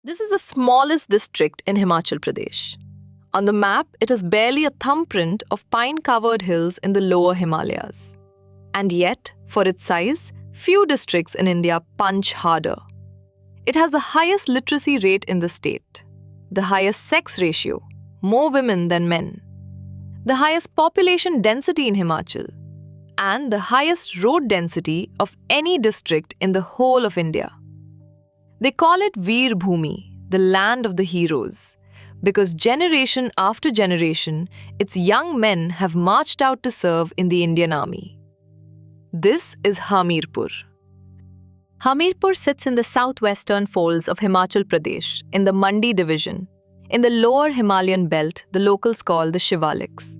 This is the smallest district in Himachal Pradesh. On the map, it is barely a thumbprint of pine-covered hills in the lower Himalayas. And yet, for its size, few districts in India punch harder. It has the highest literacy rate in the state, the highest sex ratio, more women than men, the highest population density in Himachal, and the highest road density of any district in the whole of India. They call it Veer Bhoomi, the land of the heroes, because generation after generation, its young men have marched out to serve in the Indian Army. This is Hamirpur. Hamirpur sits in the southwestern folds of Himachal Pradesh, in the Mandi division. In the lower Himalayan belt, the locals call the Shivaliks.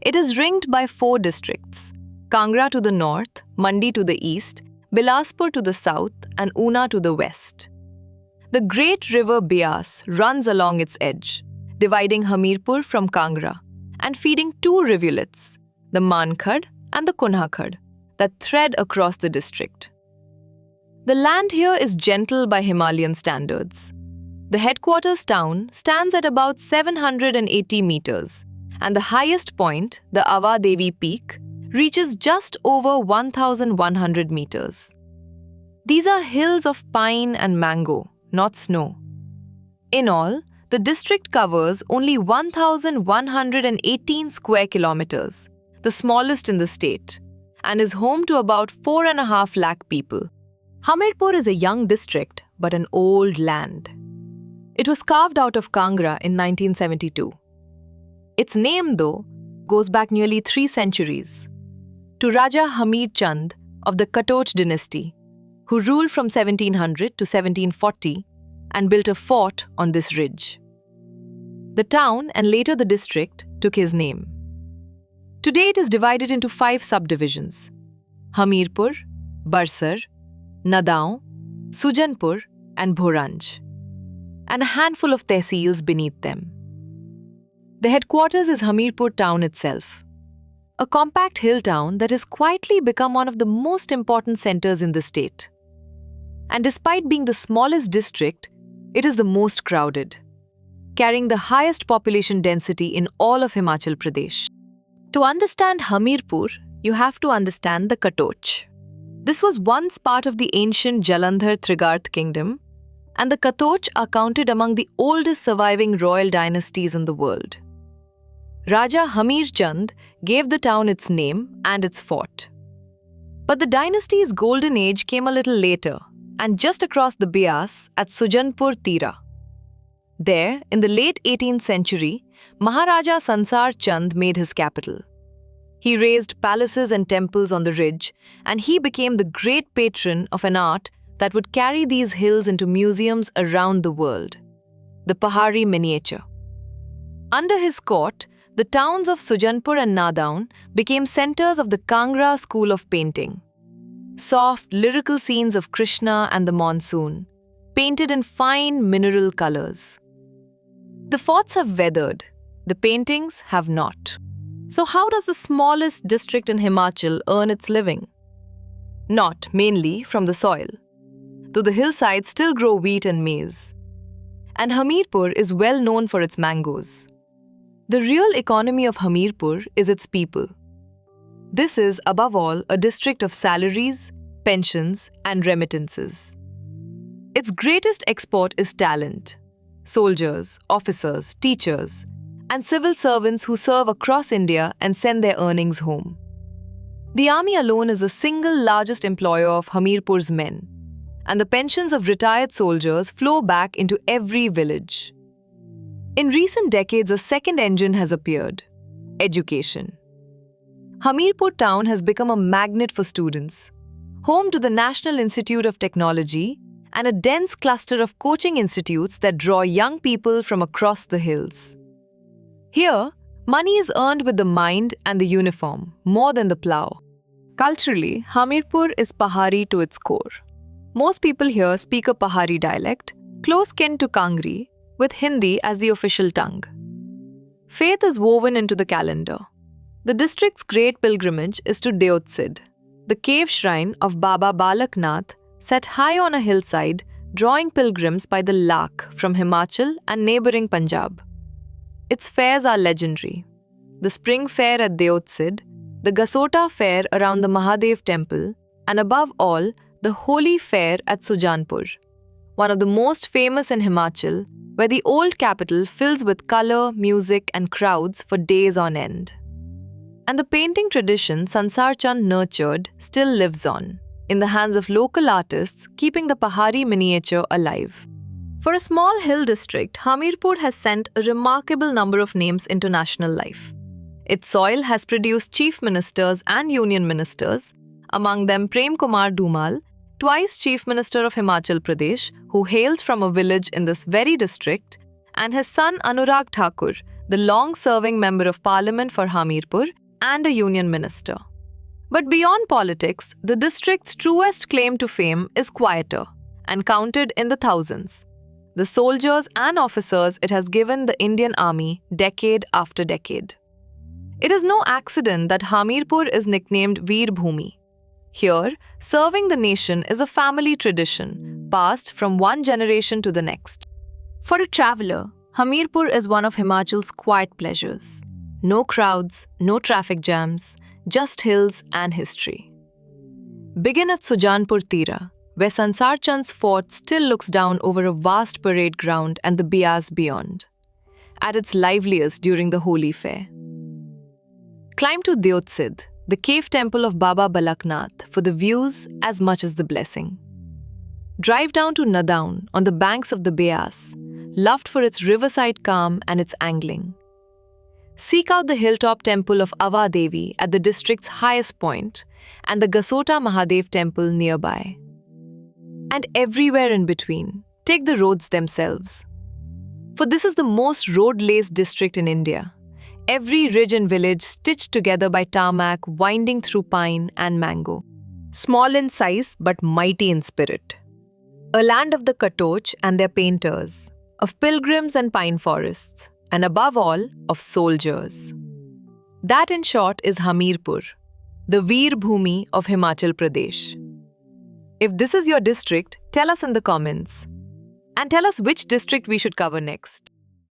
It is ringed by 4 districts: Kangra to the north, Mandi to the east, Bilaspur to the south, and Una to the west. The great river Beas runs along its edge, dividing Hamirpur from Kangra and feeding 2 rivulets, the Mankhad and the Kunhakhad, that thread across the district. The land here is gentle by Himalayan standards. The headquarters town stands at about 780 meters, and the highest point, the Ava Devi Peak, reaches just over 1,100 meters. These are hills of pine and mango, not snow. In all, the district covers only 1,118 square kilometers, the smallest in the state, and is home to about 4.5 lakh people. Hamirpur is a young district, but an old land. It was carved out of Kangra in 1972. Its name, though, goes back nearly 3 centuries, to Raja Hamir Chand of the Katoch dynasty, who ruled from 1700 to 1740 and built a fort on this ridge. The town and later the district took his name. Today it is divided into 5 subdivisions: Hamirpur, Barsar, Nadaon, Sujanpur, and Bhoranj, and a handful of tehsils beneath them. The headquarters is Hamirpur town itself, a compact hill town that has quietly become one of the most important centers in the state. And despite being the smallest district, it is the most crowded, carrying the highest population density in all of Himachal Pradesh. To understand Hamirpur, you have to understand the Katoch. This was once part of the ancient Jalandhar Trigarth kingdom, and the Katoch are counted among the oldest surviving royal dynasties in the world. Raja Hamir Chand gave the town its name and its fort. But the dynasty's golden age came a little later, and just across the Beas at Sujanpur, Tira. There, in the late 18th century, Maharaja Sansar Chand made his capital. He raised palaces and temples on the ridge, and he became the great patron of an art that would carry these hills into museums around the world: the Pahari miniature. Under his court, the towns of Sujanpur and Nadaon became centers of the Kangra school of painting. Soft, lyrical scenes of Krishna and the monsoon, painted in fine mineral colors. The forts have weathered, the paintings have not. So how does the smallest district in Himachal earn its living? Not mainly from the soil, though the hillsides still grow wheat and maize. And Hamirpur is well known for its mangoes. The real economy of Hamirpur is its people. This is, above all, a district of salaries, pensions, and remittances. Its greatest export is talent: soldiers, officers, teachers, and civil servants who serve across India and send their earnings home. The army alone is the single largest employer of Hamirpur's men, and the pensions of retired soldiers flow back into every village. In recent decades, a second engine has appeared: education. Hamirpur town has become a magnet for students, home to the National Institute of Technology and a dense cluster of coaching institutes that draw young people from across the hills. Here, money is earned with the mind and the uniform, more than the plough. Culturally, Hamirpur is Pahari to its core. Most people here speak a Pahari dialect, close kin to Kangri, with Hindi as the official tongue. Faith is woven into the calendar. The district's great pilgrimage is to Deotsidh, the cave shrine of Baba Balak Nath, set high on a hillside drawing pilgrims by the lakh from Himachal and neighbouring Punjab. Its fairs are legendary. The spring fair at Deotsidh, the Gasota fair around the Mahadev temple, and above all, the holy fair at Sujanpur, one of the most famous in Himachal, where the old capital fills with colour, music and crowds for days on end. And the painting tradition Sansar Chand nurtured still lives on, in the hands of local artists, keeping the Pahari miniature alive. For a small hill district, Hamirpur has sent a remarkable number of names into national life. Its soil has produced chief ministers and union ministers, among them Prem Kumar Dhumal, twice Chief Minister of Himachal Pradesh, who hails from a village in this very district, and his son Anurag Thakur, the long-serving Member of Parliament for Hamirpur and a union minister. But beyond politics, the district's truest claim to fame is quieter and counted in the thousands. The soldiers and officers it has given the Indian Army decade after decade. It is no accident that Hamirpur is nicknamed Veer Bhoomi. Here, serving the nation is a family tradition, passed from one generation to the next. For a traveller, Hamirpur is one of Himachal's quiet pleasures. No crowds, no traffic jams, just hills and history. Begin at Sujanpur Tira, where Sansar Chand's fort still looks down over a vast parade ground and the Bias beyond, at its liveliest during the holy fair. Climb to Deotsidh, the cave temple of Baba Balak Nath, for the views as much as the blessing. Drive down to Nadaun on the banks of the Bias, loved for its riverside calm and its angling. Seek out the hilltop temple of Ava Devi at the district's highest point and the Gasota Mahadev temple nearby. And everywhere in between, take the roads themselves. For this is the most road-laced district in India. Every ridge and village stitched together by tarmac winding through pine and mango. Small in size but mighty in spirit. A land of the Katoch and their painters, of pilgrims and pine forests, and above all, of soldiers. That in short is Hamirpur, the Veer Bhoomi of Himachal Pradesh. If this is your district, tell us in the comments. And tell us which district we should cover next.